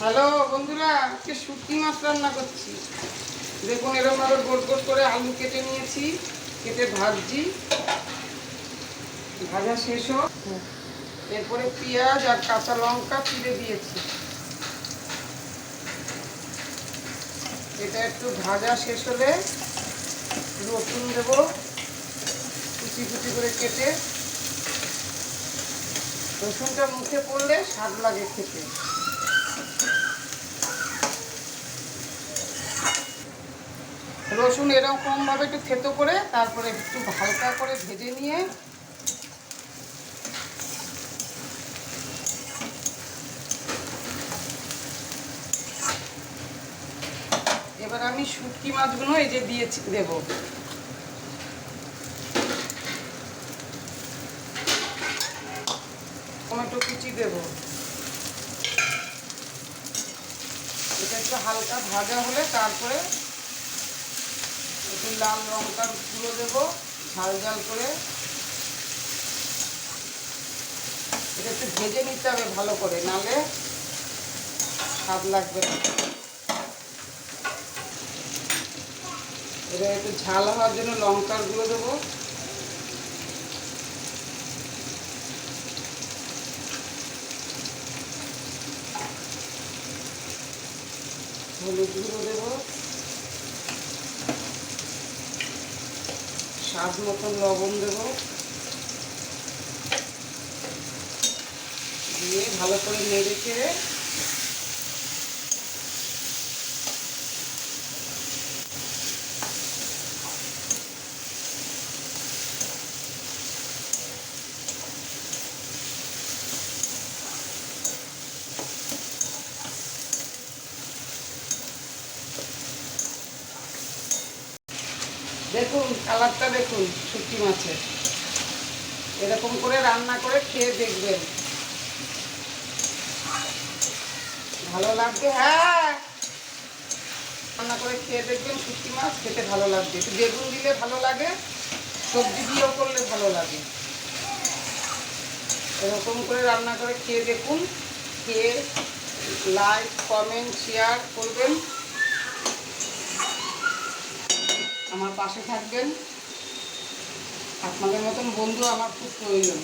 Hello বন্ধুরা, আজকে শুটকি মাছ রান্না করছি। দেখুন এরকমভাবে গোট গোট করে আলু কেটে নিয়েছি, কেটে ভাজছি। ভাজা শেষ হোক, এরপরে পেঁয়াজ আর কাঁচা লঙ্কা চিড়ে দিয়েছি। এটা একটু ভাজা শেষ হলে রসুন দেবো কুচি কুচি করে কেটে। রসুনটা মুখে পড়লে স্বাদ লাগে খেতে। রসুন এরকমভাবে একটু থেতো করে তারপরে একটু হালকা করে ভেজে নিয়ে এবার আমি শুটকি মাছগুলো এই যে দিয়েছি দেবো। টমেটো কুচি দেবো। এটা একটু হালকা ভাজা হলে তারপরে একটু লাল লঙ্কার গুঁড়ো দেবো ঝাল ঝাল করে। এটা একটু ভেজে নিতে হবে ভালো করে, নাহলে স্বাদ লাগবে না। এবার একটু ঝাল হওয়ার জন্য লঙ্কার গুঁড়ো দেবো। হলুদ গুঁড়ো দেবো, স্বাদ মতন লবণ দেবো, দিয়ে ভালো করে নেড়ে চেড়ে দেখুন কালারটা দেখুন শুটকি মাছের। এরকম করে রান্না করে খেয়ে দেখবেন, ভালো লাগবে। হ্যাঁ, রান্না করে খেয়ে দেখবেন, শুটকি মাছ খেতে ভালো লাগবে। একটু বেগুন দিলে ভালো লাগে, সবজি দিয়েও করলে ভালো লাগে। এরকম করে রান্না করে খেয়ে দেখুন, খেয়ে লাইক কমেন্ট শেয়ার করবেন, আমার পাশে থাকবেন। আপনাদের মতন বন্ধু আমার খুব প্রয়োজন।